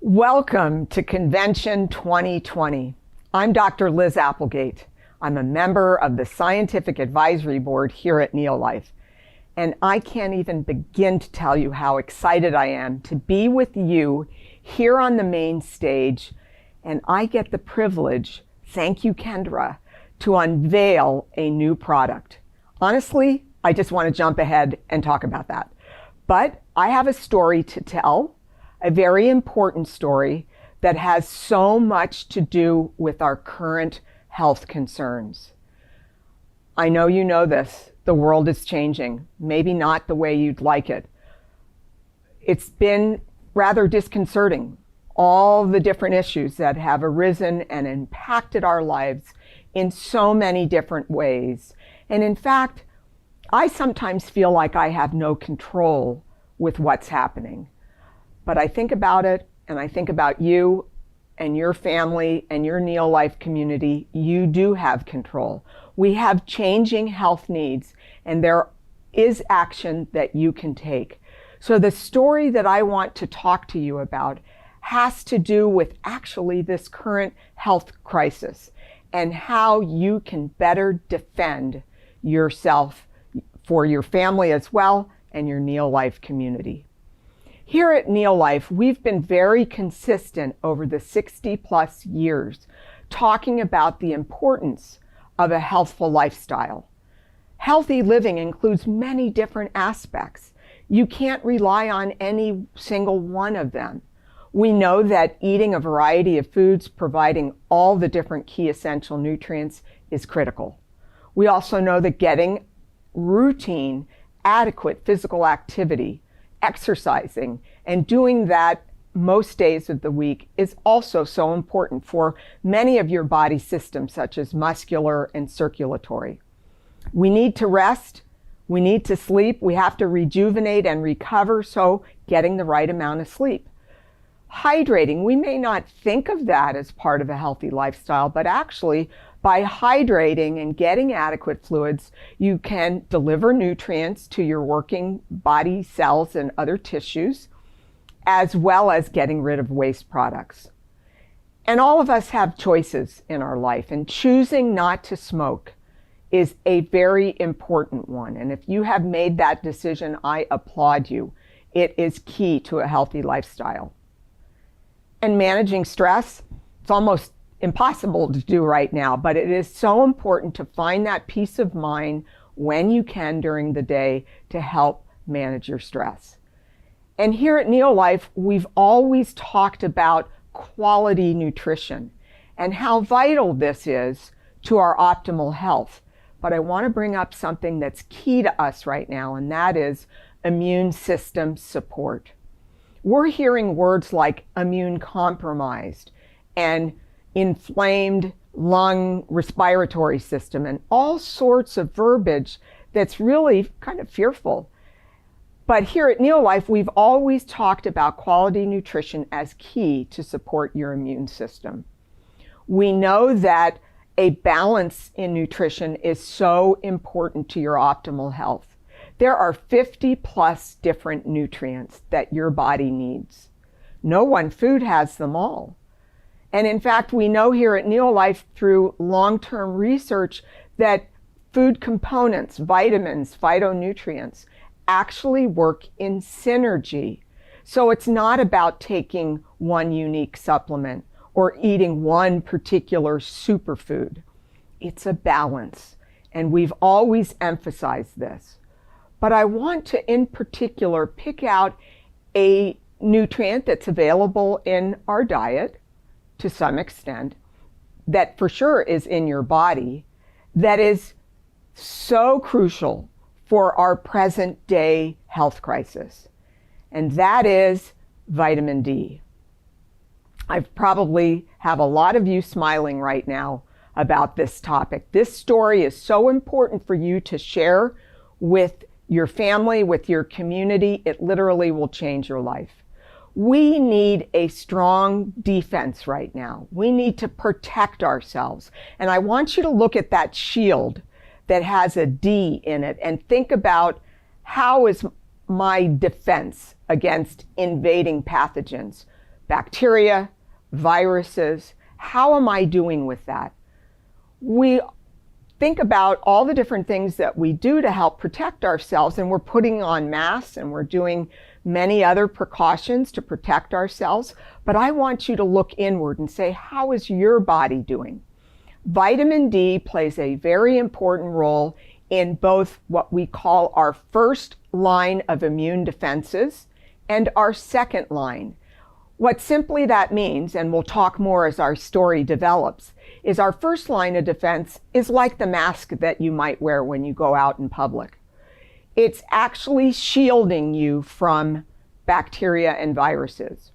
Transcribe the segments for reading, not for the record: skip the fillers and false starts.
Welcome to Convention 2020. I'm Dr. Liz Applegate. I'm a member of the Scientific Advisory Board here at NeoLife. And I can't even begin to tell you how excited I am to be with you here on the main stage. And I get the privilege, thank you, Kendra, to unveil a new product. Honestly, I just want to jump ahead and talk about that. But I have a story to tell, a very important story that has so much to do with our current health concerns. I know you know this. The world is changing, maybe not the way you'd like it. It's been rather disconcerting, all the different issues that have arisen and impacted our lives in so many different ways. And in fact, I sometimes feel like I have no control with what's happening. But I think about it, and I think about you and your family and your NeoLife community. You do have control. We have changing health needs, and there is action that you can take. So the story that I want to talk to you about has to do with actually this current health crisis and how you can better defend yourself for your family as well and your NeoLife community. Here at NeoLife, we've been very consistent over the 60 plus years talking about the importance of a healthful lifestyle. Healthy living includes many different aspects. You can't rely on any single one of them. We know that eating a variety of foods providing all the different key essential nutrients is critical. We also know that getting routine, adequate physical activity, exercising, and doing that most days of the week is also so important for many of your body systems, such as muscular and circulatory. We need to rest, we need to sleep, we have to rejuvenate and recover, so getting the right amount of sleep. Hydrating, we may not think of that as part of a healthy lifestyle, but actually by hydrating and getting adequate fluids, you can deliver nutrients to your working body cells and other tissues, as well as getting rid of waste products. And all of us have choices in our life, and choosing not to smoke is a very important one. And if you have made that decision, I applaud you. It is key to a healthy lifestyle. And managing stress, it's almost impossible to do right now, but it is so important to find that peace of mind when you can during the day to help manage your stress. And here at NeoLife, we've always talked about quality nutrition and how vital this is to our optimal health. But I want to bring up something that's key to us right now, and that is immune system support. We're hearing words like immune compromised and inflamed lung respiratory system and all sorts of verbiage that's really kind of fearful. But here at NeoLife, we've always talked about quality nutrition as key to support your immune system. We know that a balance in nutrition is so important to your optimal health. There are 50 plus different nutrients that your body needs. No one food has them all. And in fact, we know here at NeoLife through long-term research that food components, vitamins, phytonutrients, actually work in synergy. So it's not about taking one unique supplement or eating one particular superfood. It's a balance, and we've always emphasized this. But I want to, in particular, pick out a nutrient that's available in our diet to some extent, that for sure is in your body, that is so crucial for our present day health crisis. And that is vitamin D. I probably have a lot of you smiling right now about this topic. This story is so important for you to share with your family, with your community. It literally will change your life. We need a strong defense right now. We need to protect ourselves. And I want you to look at that shield that has a D in it and think about, how is my defense against invading pathogens? bacteria, viruses. How am I doing with that? We think about all the different things that we do to help protect ourselves, and we're putting on masks and we're doing many other precautions to protect ourselves. But I want you to look inward and say, how is your body doing? Vitamin D plays a very important role in both what we call our first line of immune defenses and our second line. What simply that means, and we'll talk more as our story develops, is our first line of defense is like the mask that you might wear when you go out in public. It's actually shielding you from bacteria and viruses.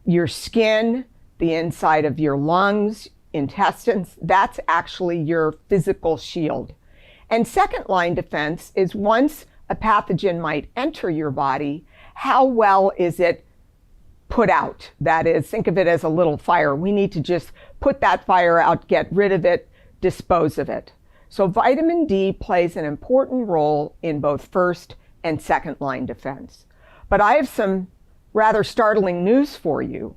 Your skin, the inside of your lungs, intestines, that's actually your physical shield. And second line defense is once a pathogen might enter your body, how well is it put out? That is, think of it as a little fire. We need to just put that fire out, get rid of it, dispose of it. So vitamin D plays an important role in both first and second line defense. But I have some rather startling news for you.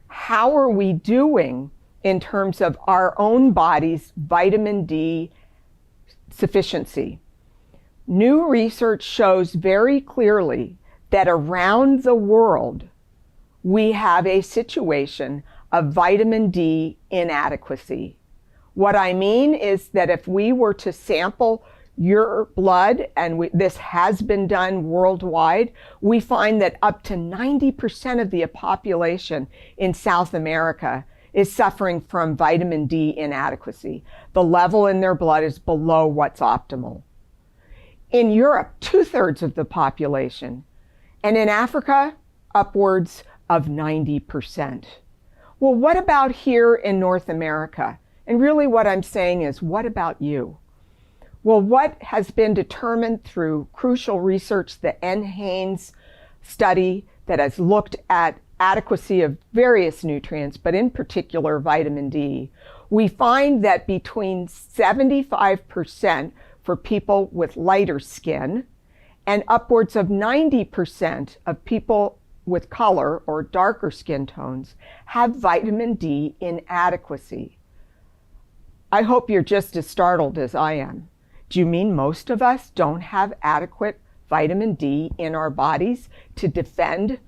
How are we doing in terms of our own body's vitamin D sufficiency? New research shows very clearly that around the world, we have a situation of vitamin D inadequacy. What I mean is that if we were to sample your blood, and this has been done worldwide, we find that up to 90% of the population in South America is suffering from vitamin D inadequacy. The level in their blood is below what's optimal. In Europe, 2/3 of the population, and in Africa, upwards of 90%. Well, what about here in North America? And really what I'm saying is, what about you? Well, what has been determined through crucial research, the NHANES study that has looked at adequacy of various nutrients, but in particular vitamin D, we find that between 75% for people with lighter skin and upwards of 90% of people with color or darker skin tones have vitamin D inadequacy. I hope you're just as startled as I am. Do you mean most of us don't have adequate vitamin D in our bodies to defend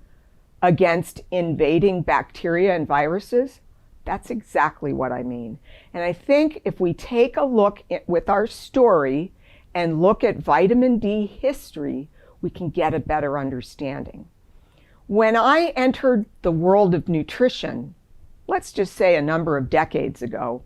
against invading bacteria and viruses? That's exactly what I mean. And I think if we take a look with our story and look at vitamin D history, we can get a better understanding. When I entered the world of nutrition, let's just say a number of decades ago,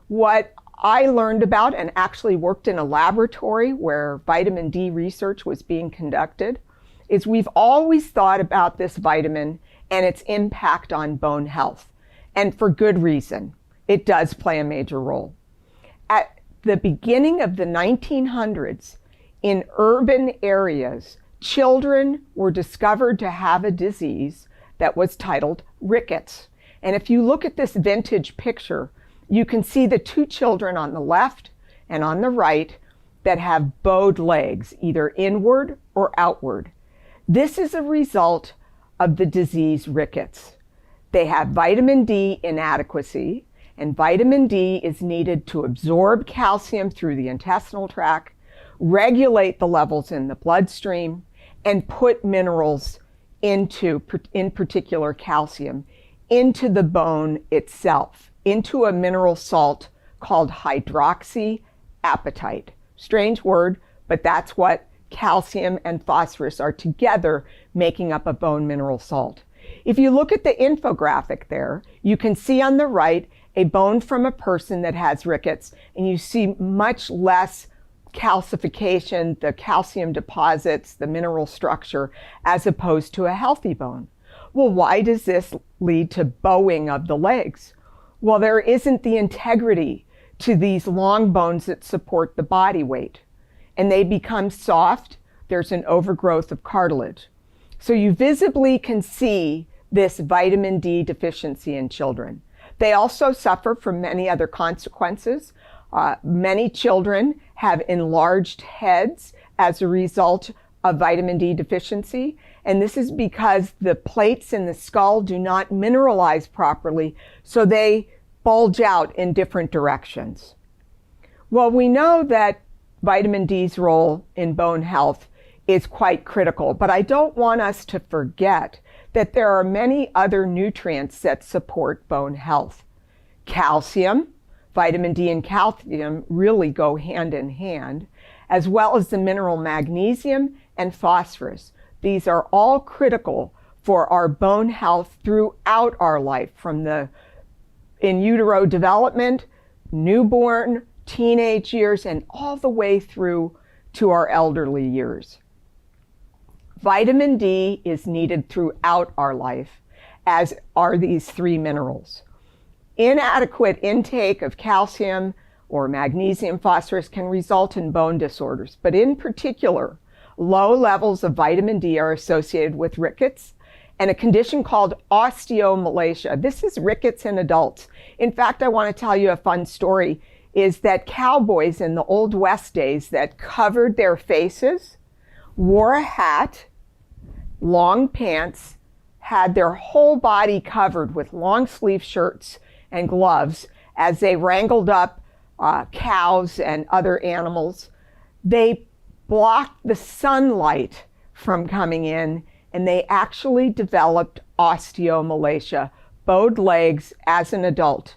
what I learned about and actually worked in a laboratory where vitamin D research was being conducted is we've always thought about this vitamin and its impact on bone health. And for good reason. It does play a major role. At the beginning of the 1900s, in urban areas, children were discovered to have a disease that was titled rickets. And if you look at this vintage picture, you can see the two children on the left and on the right that have bowed legs, either inward or outward. This is a result of the disease rickets. They have vitamin D inadequacy, and vitamin D is needed to absorb calcium through the intestinal tract, regulate the levels in the bloodstream, and put minerals in particular calcium, into the bone itself, into a mineral salt called hydroxyapatite. Strange word, but that's what calcium and phosphorus are together making up a bone mineral salt. If you look at the infographic there, you can see on the right a bone from a person that has rickets, and you see much less calcification, the calcium deposits, the mineral structure, as opposed to a healthy bone. Well, why does this lead to bowing of the legs? Well, there isn't the integrity to these long bones that support the body weight, and they become soft. There's an overgrowth of cartilage. So you visibly can see this vitamin D deficiency in children. They also suffer from many other consequences. Many children have enlarged heads as a result of vitamin D deficiency. And this is because the plates in the skull do not mineralize properly, so they bulge out in different directions. Well, we know that vitamin D's role in bone health is quite critical, but I don't want us to forget that there are many other nutrients that support bone health. Calcium, vitamin D and calcium really go hand in hand, as well as the mineral magnesium and phosphorus. These are all critical for our bone health throughout our life, from the in utero development, newborn, teenage years, and all the way through to our elderly years. Vitamin D is needed throughout our life, as are these three minerals. Inadequate intake of calcium or magnesium, phosphorus can result in bone disorders, but in particular, low levels of vitamin D are associated with rickets and a condition called osteomalacia. This is rickets in adults. In fact, I want to tell you a fun story, is that cowboys in the Old West days that covered their faces, wore a hat, long pants, had their whole body covered with long sleeve shirts and gloves as they wrangled up cows and other animals. They blocked the sunlight from coming in, and they actually developed osteomalacia, bowed legs as an adult.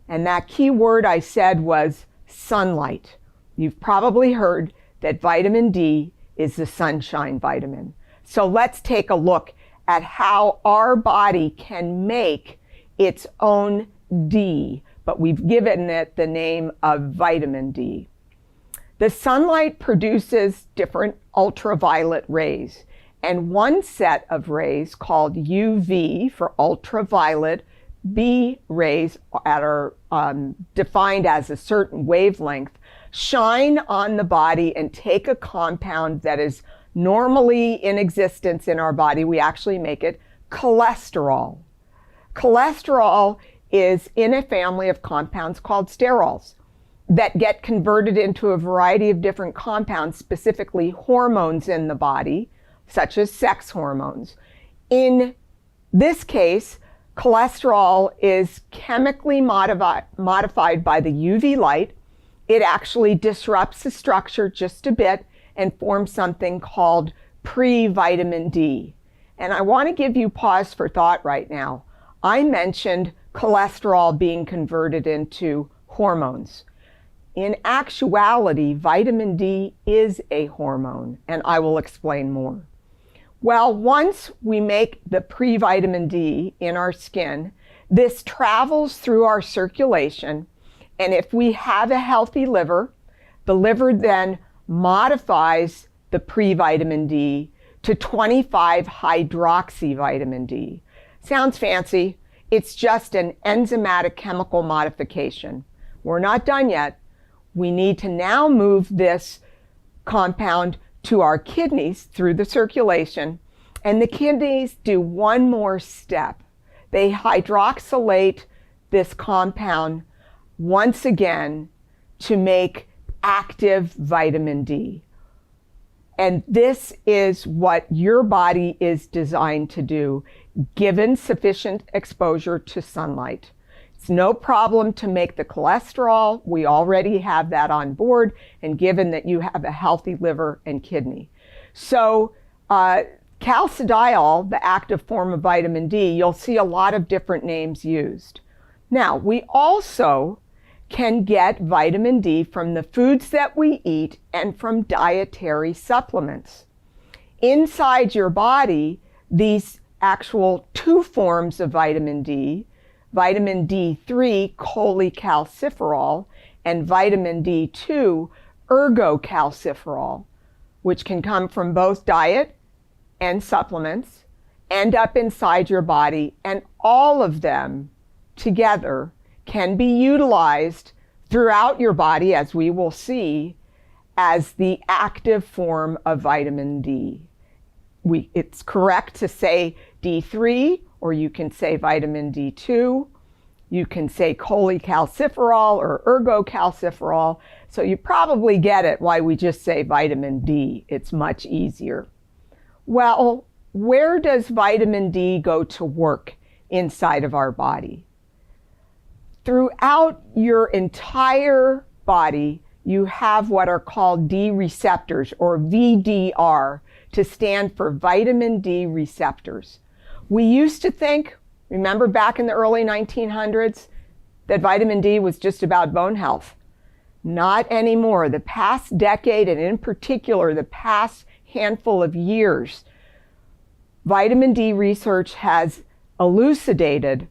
And that key word I said was sunlight. You've probably heard that vitamin D is the sunshine vitamin. So let's take a look at how our body can make its own D, but we've given it the name of vitamin D. The sunlight produces different ultraviolet rays, and one set of rays called UV for ultraviolet B rays that are defined as a certain wavelength shine on the body and take a compound that is normally in existence in our body. We actually make it cholesterol. Cholesterol is in a family of compounds called sterols that get converted into a variety of different compounds, specifically hormones in the body, such as sex hormones. In this case, cholesterol is chemically modified by the UV light. It actually disrupts the structure just a bit and forms something called pre-vitamin D. And I want to give you pause for thought right now. I mentioned cholesterol being converted into hormones. In actuality, vitamin D is a hormone, and I will explain more. Well, once we make the pre-vitamin D in our skin, this travels through our circulation, and if we have a healthy liver, the liver then modifies the pre-vitamin D to 25-hydroxy vitamin D. Sounds fancy. It's just an enzymatic chemical modification. We're not done yet. We need to now move this compound to our kidneys through the circulation, and the kidneys do one more step. They hydroxylate this compound once again to make active vitamin D. And this is what your body is designed to do, given sufficient exposure to sunlight. It's no problem to make the cholesterol. We already have that on board, and given that you have a healthy liver and kidney. So calcidiol, the active form of vitamin D, you'll see a lot of different names used. Now, we also can get vitamin D from the foods that we eat and from dietary supplements. Inside your body, these actual two forms of vitamin D, vitamin D3 cholecalciferol and vitamin D2 ergocalciferol, which can come from both diet and supplements, end up inside your body, and all of them together can be utilized throughout your body, as we will see, as the active form of vitamin D. It's correct to say D3, or you can say vitamin D2. You can say cholecalciferol or ergocalciferol. So you probably get it why we just say vitamin D. It's much easier. Well, where does vitamin D go to work inside of our body? Throughout your entire body, you have what are called D receptors, or VDR, to stand for vitamin D receptors. We used to think, remember back in the early 1900s, that vitamin D was just about bone health. Not anymore. The past decade, and in particular the past handful of years, vitamin D research has elucidated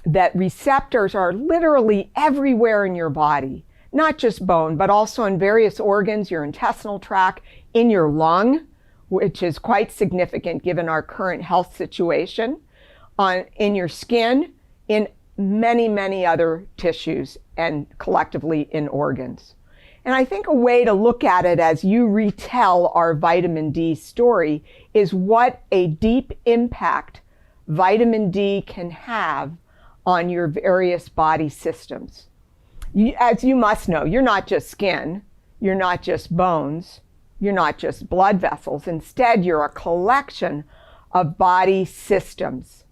that receptors are literally everywhere in your body, not just bone, but also in various organs, your intestinal tract, in your lung, which is quite significant given our current health situation, in your skin, in many, many other tissues, and collectively in organs. And I think a way to look at it as you retell our vitamin D story is what a deep impact vitamin D can have on your various body systems. As you must know, you're not just skin, you're not just bones, you're not just blood vessels. Instead, you're a collection of body systems.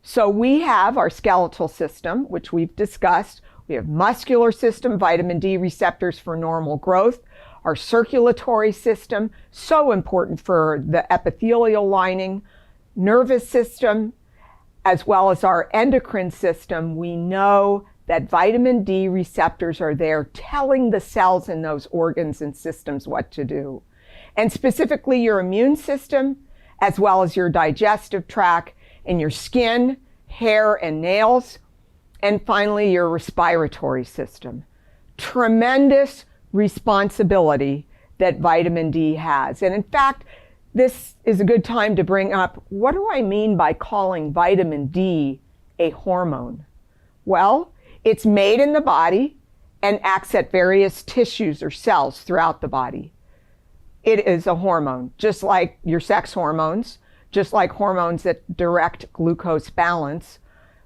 So we have our skeletal system, which we've discussed. We have muscular system, vitamin D receptors for normal growth. Our circulatory system, so important for the epithelial lining. Nervous system, as well as our endocrine system. We know that vitamin D receptors are there telling the cells in those organs and systems what to do. And specifically your immune system, as well as your digestive tract, and your skin, hair, and nails, and finally your respiratory system. Tremendous responsibility that vitamin D has. And in fact, this is a good time to bring up, what do I mean by calling vitamin D a hormone? Well, it's made in the body and acts at various tissues or cells throughout the body. It is a hormone, just like your sex hormones, just like hormones that direct glucose balance.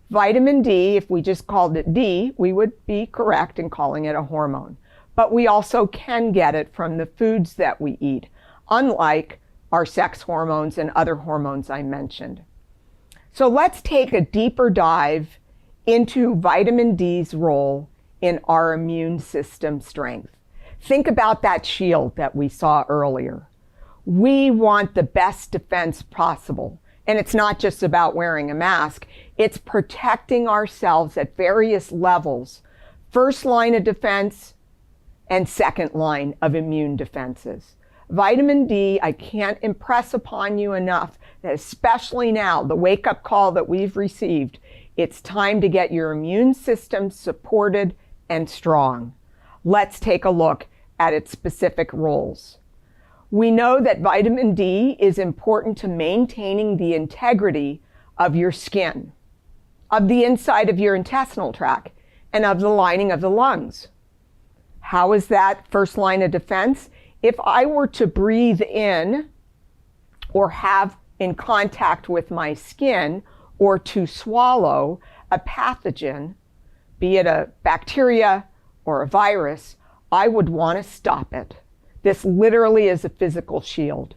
Vitamin D, if we just called it D, we would be correct in calling it a hormone. But we also can get it from the foods that we eat, unlike our sex hormones and other hormones I mentioned. So let's take a deeper dive into vitamin D's role in our immune system strength. Think about that shield that we saw earlier. We want the best defense possible. And it's not just about wearing a mask, it's protecting ourselves at various levels. First line of defense and second line of immune defenses. Vitamin D, I can't impress upon you enough that especially now, the wake-up call that we've received, it's time to get your immune system supported and strong. Let's take a look at its specific roles. We know that vitamin D is important to maintaining the integrity of your skin, of the inside of your intestinal tract, and of the lining of the lungs. How is that first line of defense? If I were to breathe in or have in contact with my skin or to swallow a pathogen, be it a bacteria or a virus, I would want to stop it. This literally is a physical shield.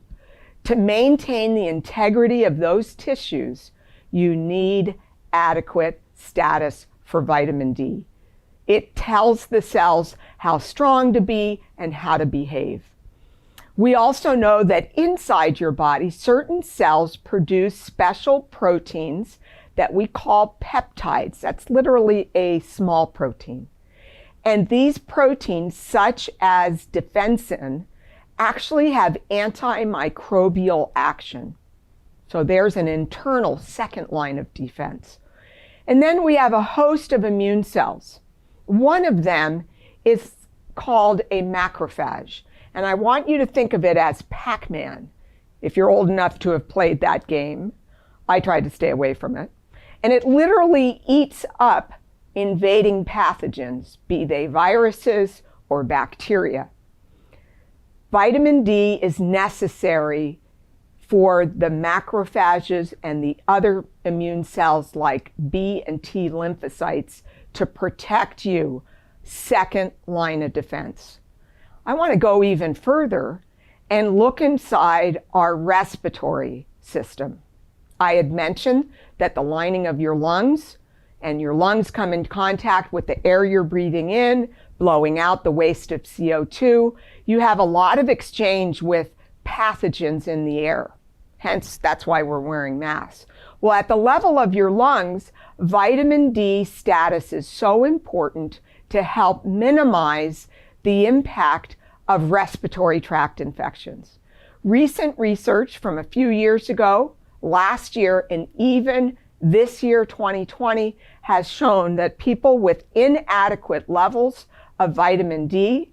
To maintain the integrity of those tissues, you need adequate status for vitamin D. It tells the cells how strong to be and how to behave. We also know that inside your body, certain cells produce special proteins that we call peptides. That's literally a small protein. And these proteins, such as defensin, actually have antimicrobial action. So there's an internal second line of defense. And then we have a host of immune cells. One of them is called a macrophage. And I want you to think of it as Pac-Man, if you're old enough to have played that game. I tried to stay away from it. And it literally eats up invading pathogens, be they viruses or bacteria. Vitamin D is necessary for the macrophages and the other immune cells like B and T lymphocytes to protect you. Second line of defense. I want to go even further and look inside our respiratory system. I had mentioned that the lining of your lungs and your lungs come in contact with the air you're breathing in, blowing out the waste of CO2. You have a lot of exchange with pathogens in the air. Hence, that's why we're wearing masks. Well, at the level of your lungs, vitamin D status is so important to help minimize the impact of respiratory tract infections. Recent research from a few years ago, last year, and even this year, 2020, has shown that people with inadequate levels of vitamin D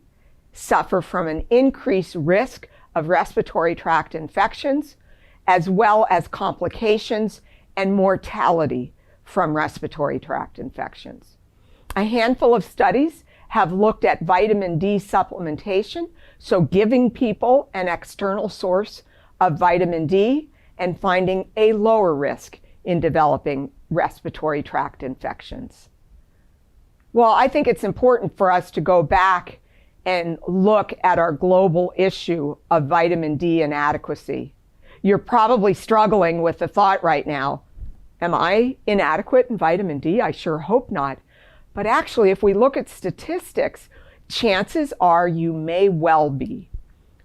suffer from an increased risk of respiratory tract infections, as well as complications and mortality from respiratory tract infections. A handful of studies have looked at vitamin D supplementation, so giving people an external source of vitamin D and finding a lower risk in developing respiratory tract infections. Well, I think it's important for us to go back and look at our global issue of vitamin D inadequacy. You're probably struggling with the thought right now, am I inadequate in vitamin D? I sure hope not. But actually, if we look at statistics, chances are you may well be.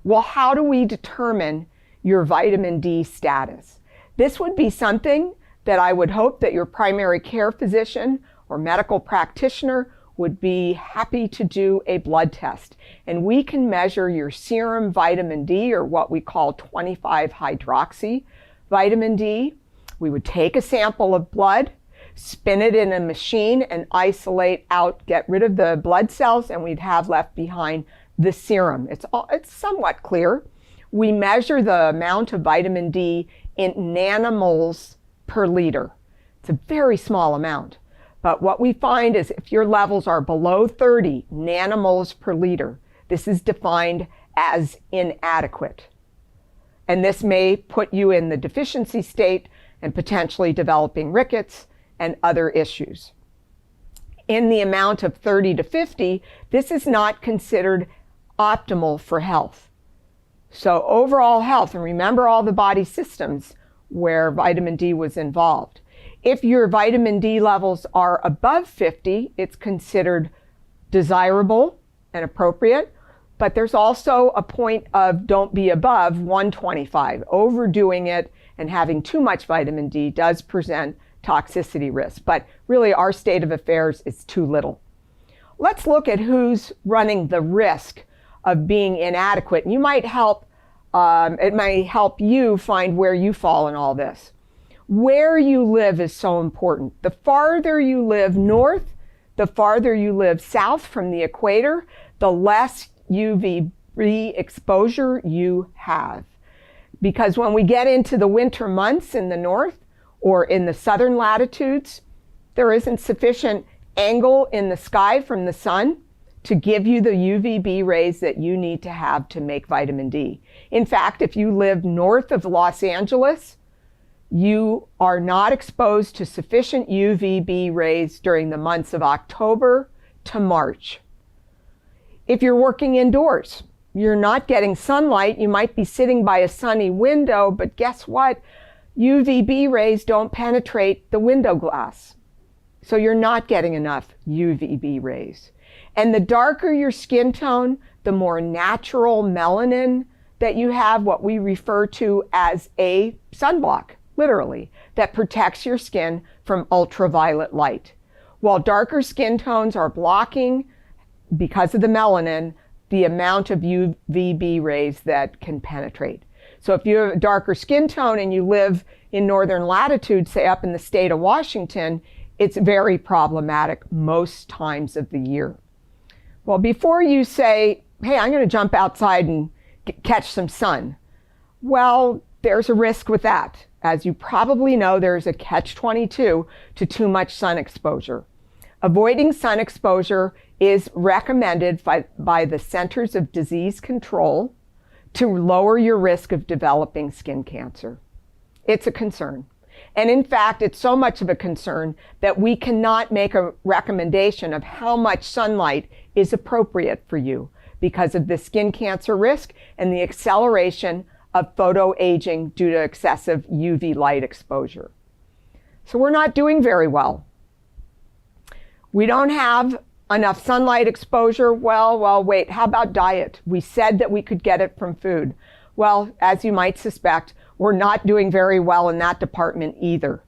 Well, how do we determine your vitamin D status? This would be something that I would hope that your primary care physician or medical practitioner would be happy to do a blood test. And we can measure your serum vitamin D, or what we call 25-hydroxy vitamin D. We would take a sample of blood, spin it in a machine, and isolate out, get rid of the blood cells, and we'd have left behind the serum. It's somewhat clear. We measure the amount of vitamin D in nanomoles per liter. It's a very small amount. But what we find is if your levels are below 30 nanomoles per liter, this is defined as inadequate. And this may put you in the deficiency state and potentially developing rickets and other issues. In the amount of 30 to 50, this is not considered optimal for health. So overall health, and remember all the body systems where vitamin D was involved. If your vitamin D levels are above 50, it's considered desirable and appropriate, but there's also a point of don't be above 125. Overdoing it and having too much vitamin D does present toxicity risk, but really our state of affairs is too little. Let's look at who's running the risk of being inadequate. And you might help, it may help you find where you fall in all this. Where you live is so important. The farther you live north, the farther you live south from the equator, the less UVB exposure you have. Because when we get into the winter months in the north or in the southern latitudes, there isn't sufficient angle in the sky from the sun to give you the UVB rays that you need to have to make vitamin D. In fact, if you live north of Los Angeles, you are not exposed to sufficient UVB rays during the months of October to March. If you're working indoors, you're not getting sunlight. You might be sitting by a sunny window, but guess what? UVB rays don't penetrate the window glass. So you're not getting enough UVB rays. And the darker your skin tone, the more natural melanin that you have, what we refer to as a sunblock, literally, that protects your skin from ultraviolet light. While darker skin tones are blocking, because of the melanin, the amount of UVB rays that can penetrate. So if you have a darker skin tone and you live in northern latitude, say up in the state of Washington, it's very problematic most times of the year. Well, before you say, hey, I'm going to jump outside and catch some sun, well, there's a risk with that. As you probably know, there's a catch-22 to too much sun exposure. Avoiding sun exposure is recommended by the Centers of Disease Control to lower your risk of developing skin cancer. It's a concern. And in fact, it's so much of a concern that we cannot make a recommendation of how much sunlight is appropriate for you because of the skin cancer risk and the acceleration of photoaging due to excessive UV light exposure. So we're not doing very well. We don't have enough sunlight exposure. Well, wait, how about diet? We said that we could get it from food. Well, as you might suspect, we're not doing very well in that department either.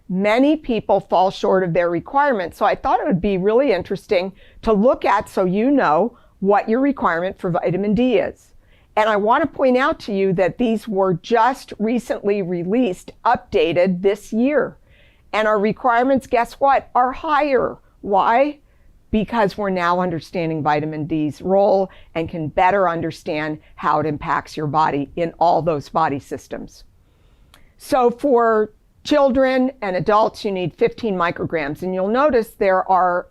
Many people fall short of their requirements, so I thought it would be really interesting to look at so you know what your requirement for vitamin D is. And I want to point out to you that these were just recently released, updated this year. And our requirements, guess what, are higher. Why? Because we're now understanding vitamin D's role and can better understand how it impacts your body in all those body systems. So for children and adults, you need 15 micrograms. And you'll notice there are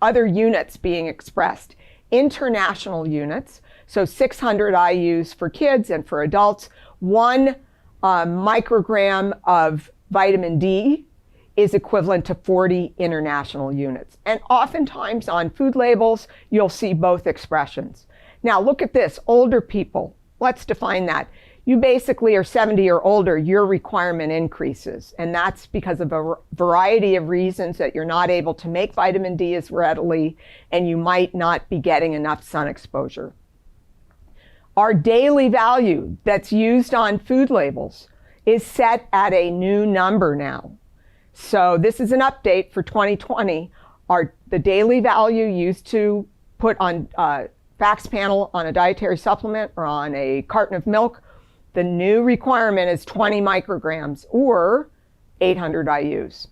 other units being expressed. International units, so 600 IUs for kids and for adults. 1 microgram of vitamin D is equivalent to 40 international units. And oftentimes on food labels, you'll see both expressions. Now look at this, older people. Let's define that. You basically are 70 or older, your requirement increases. And that's because of a variety of reasons that you're not able to make vitamin D as readily, and you might not be getting enough sun exposure. Our daily value that's used on food labels is set at a new number now. So this is an update for 2020. The daily value used to put on FACS panel on a dietary supplement or on a carton of milk, the new requirement is 20 micrograms or 800 IUs.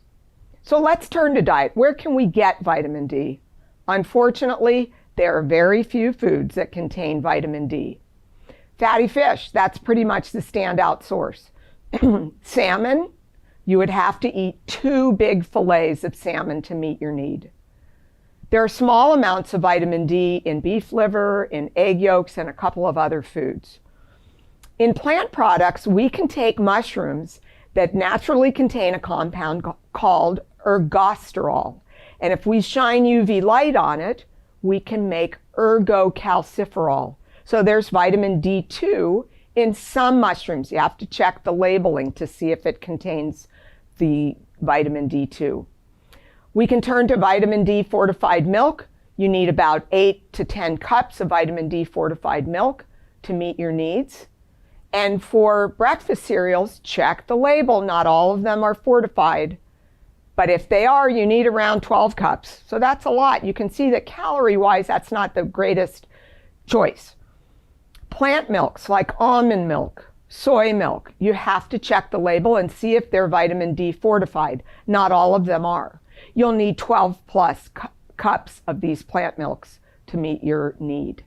So let's turn to diet. Where can we get vitamin D? Unfortunately, there are very few foods that contain vitamin D. Fatty fish, that's pretty much the standout source. Salmon, you would have to eat 2 big fillets of salmon to meet your need. There are small amounts of vitamin D in beef liver, in egg yolks, and a couple of other foods. In plant products, we can take mushrooms that naturally contain a compound called ergosterol. And if we shine UV light on it, we can make ergocalciferol. So there's vitamin D2 in some mushrooms. You have to check the labeling to see if it contains the vitamin D2. We can turn to vitamin D fortified milk. You need about 8 to 10 cups of vitamin D fortified milk to meet your needs. And for breakfast cereals, check the label. Not all of them are fortified. But if they are, you need around 12 cups. So that's a lot. You can see that calorie-wise, that's not the greatest choice. Plant milks like almond milk, soy milk, you have to check the label and see if they're vitamin D fortified. Not all of them are. You'll need 12 plus cups of these plant milks to meet your need.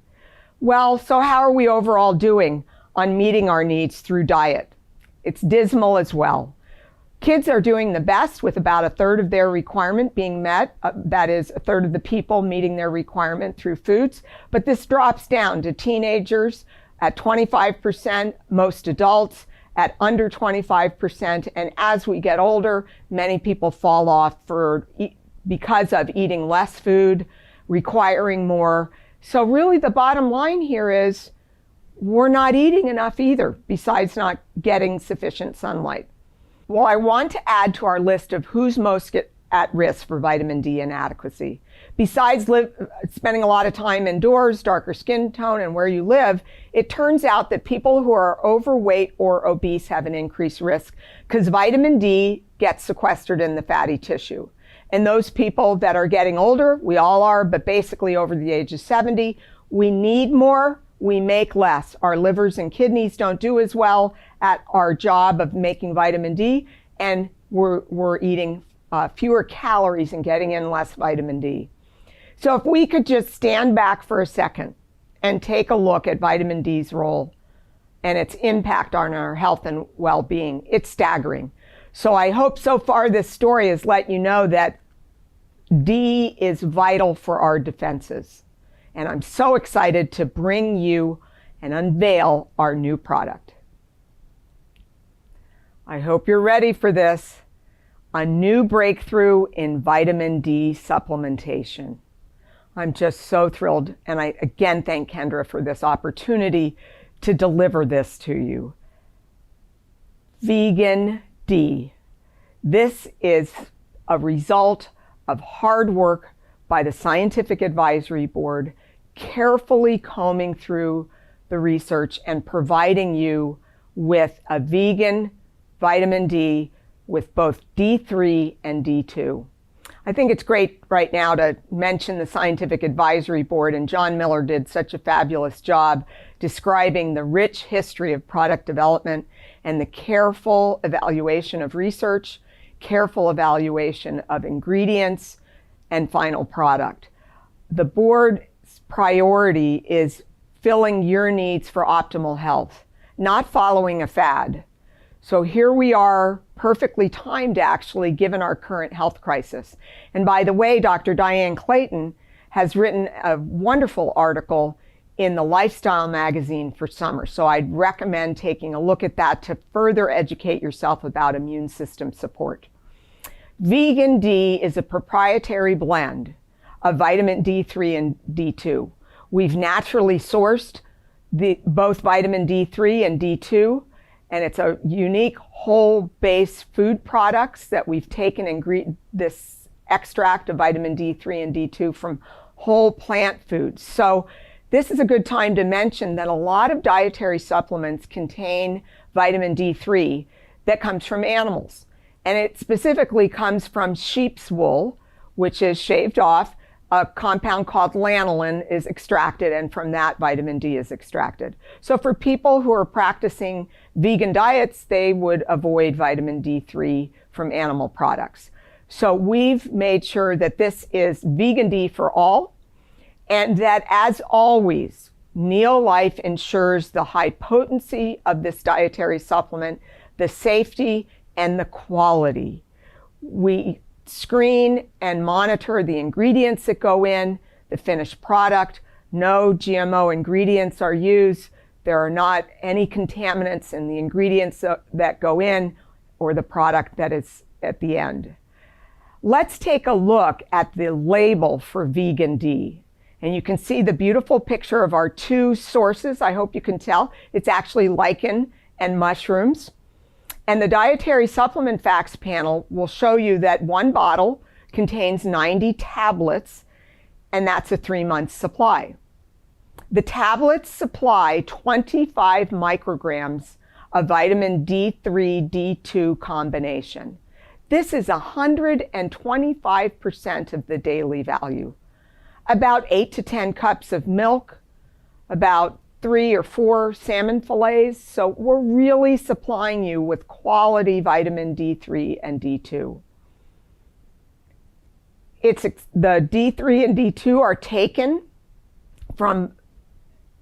Well, so how are we overall doing on meeting our needs through diet? It's dismal as well. Kids are doing the best with about 1/3 of their requirement being met. That is 1/3 of the people meeting their requirement through foods. But this drops down to teenagers at 25%, most adults at under 25%. And as we get older, many people fall off because of eating less food, requiring more. So really the bottom line here is we're not eating enough either, besides not getting sufficient sunlight. Well, I want to add to our list of who's most at risk for vitamin D inadequacy. Besides spending a lot of time indoors, darker skin tone, and where you live, it turns out that people who are overweight or obese have an increased risk because vitamin D gets sequestered in the fatty tissue. And those people that are getting older, we all are, but basically over the age of 70, we need more, we make less. Our livers and kidneys don't do as well at our job of making vitamin D, and we're eating fewer calories and getting in less vitamin D. So if we could just stand back for a second and take a look at vitamin D's role and its impact on our health and well-being, it's staggering. So I hope so far this story has let you know that D is vital for our defenses. And I'm so excited to bring you and unveil our new product. I hope you're ready for this. A new breakthrough in vitamin D supplementation. I'm just so thrilled, and I again thank Kendra for this opportunity to deliver this to you. Vegan D. This is a result of hard work by the Scientific Advisory Board, carefully combing through the research and providing you with a vegan vitamin D with both D3 and D2. I think it's great right now to mention the Scientific Advisory Board, and John Miller did such a fabulous job describing the rich history of product development and the careful evaluation of research, careful evaluation of ingredients, and final product. The board's priority is filling your needs for optimal health, not following a fad. So here we are, perfectly timed actually, given our current health crisis. And by the way, Dr. Diane Clayton has written a wonderful article in the Lifestyle magazine for summer. So I'd recommend taking a look at that to further educate yourself about immune system support. Vegan D is a proprietary blend of vitamin D3 and D2. We've naturally sourced both vitamin D3 and D2, and it's a unique whole base food products that we've taken this extract of vitamin D3 and D2 from whole plant foods. So this is a good time to mention that a lot of dietary supplements contain vitamin D3 that comes from animals. And it specifically comes from sheep's wool, which is shaved off. A compound called lanolin is extracted, and from that vitamin D is extracted. So for people who are practicing vegan diets, they would avoid vitamin D3 from animal products. So we've made sure that this is vegan D for all, and that, as always, NeoLife ensures the high potency of this dietary supplement, the safety, and the quality. We screen and monitor the ingredients that go in, the finished product. No GMO ingredients are used. There are not any contaminants in the ingredients that go in or the product that is at the end. Let's take a look at the label for Vegan D. And you can see the beautiful picture of our two sources. I hope you can tell. It's actually lichen and mushrooms. And the dietary supplement facts panel will show you that one bottle contains 90 tablets, and that's a 3-month supply. The tablets supply 25 micrograms of vitamin D3, D2 combination. This is 125% of the daily value. About 8 to 10 cups of milk, about 3 or 4 salmon fillets. So we're really supplying you with quality vitamin D3 and D2. The D3 and D2 are taken from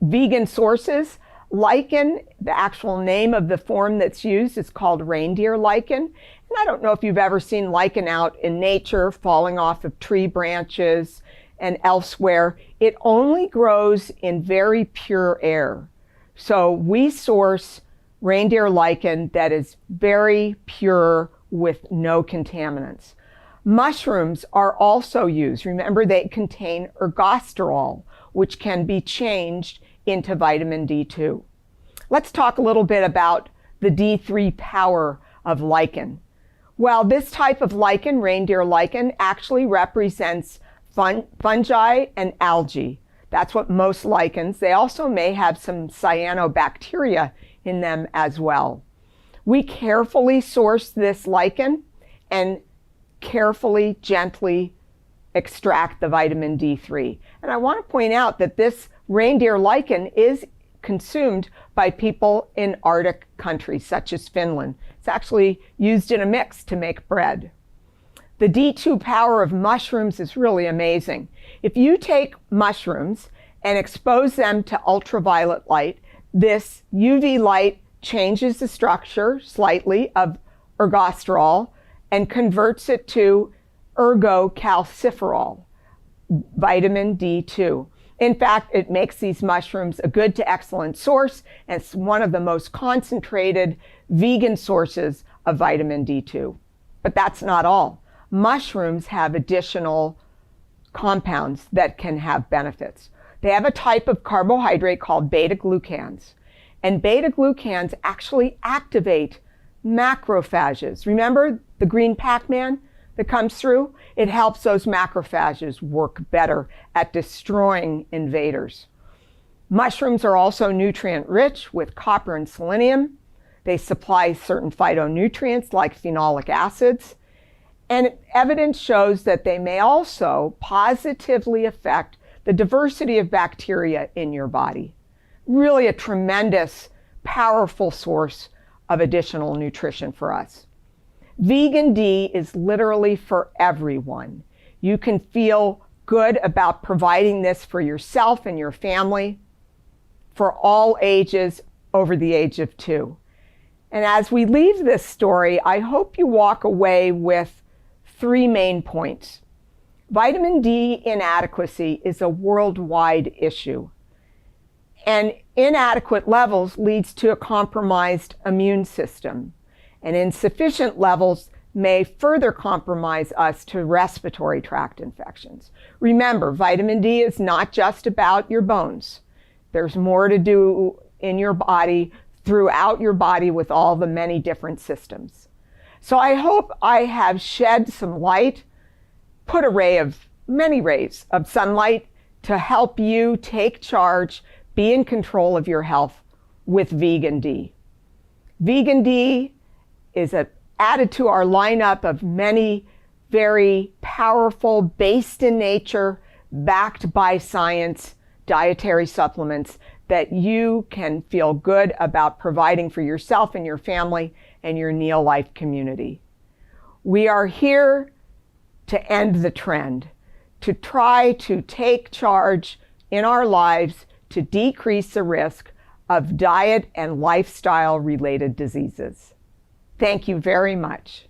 vegan sources. Lichen, the actual name of the form that's used, is called reindeer lichen. And I don't know if you've ever seen lichen out in nature, falling off of tree branches and elsewhere. It only grows in very pure air. So we source reindeer lichen that is very pure with no contaminants. Mushrooms are also used. Remember, they contain ergosterol, which can be changed into vitamin D2. Let's talk a little bit about the D3 power of lichen. Well, this type of lichen, reindeer lichen, actually represents fungi and algae. That's what most lichens. They also may have some cyanobacteria in them as well. We carefully source this lichen and carefully, gently extract the vitamin D3. And I want to point out that this reindeer lichen is consumed by people in Arctic countries such as Finland. It's actually used in a mix to make bread. The D2 power of mushrooms is really amazing. If you take mushrooms and expose them to ultraviolet light, this UV light changes the structure slightly of ergosterol and converts it to ergocalciferol, vitamin D2. In fact, it makes these mushrooms a good to excellent source, and it's one of the most concentrated vegan sources of vitamin D2. But that's not all. Mushrooms have additional compounds that can have benefits. They have a type of carbohydrate called beta-glucans. And beta-glucans actually activate macrophages. Remember the green Pac-Man that comes through? It helps those macrophages work better at destroying invaders. Mushrooms are also nutrient-rich with copper and selenium. They supply certain phytonutrients like phenolic acids. And evidence shows that they may also positively affect the diversity of bacteria in your body. Really a tremendous, powerful source of additional nutrition for us. Vegan D is literally for everyone. You can feel good about providing this for yourself and your family for all ages over the age of 2. And as we leave this story, I hope you walk away with 3 main points. Vitamin D inadequacy is a worldwide issue, and inadequate levels leads to a compromised immune system, and insufficient levels may further compromise us to respiratory tract infections. Remember, vitamin D is not just about your bones. There's more to do in your body, throughout your body, with all the many different systems. So I hope I have shed some light, put many rays of sunlight to help you take charge, be in control of your health with Vegan D. Vegan D is added to our lineup of many very powerful, based in nature, backed by science, dietary supplements that you can feel good about providing for yourself and your family and your NeoLife community. We are here to end the trend, to try to take charge in our lives to decrease the risk of diet and lifestyle related diseases. Thank you very much.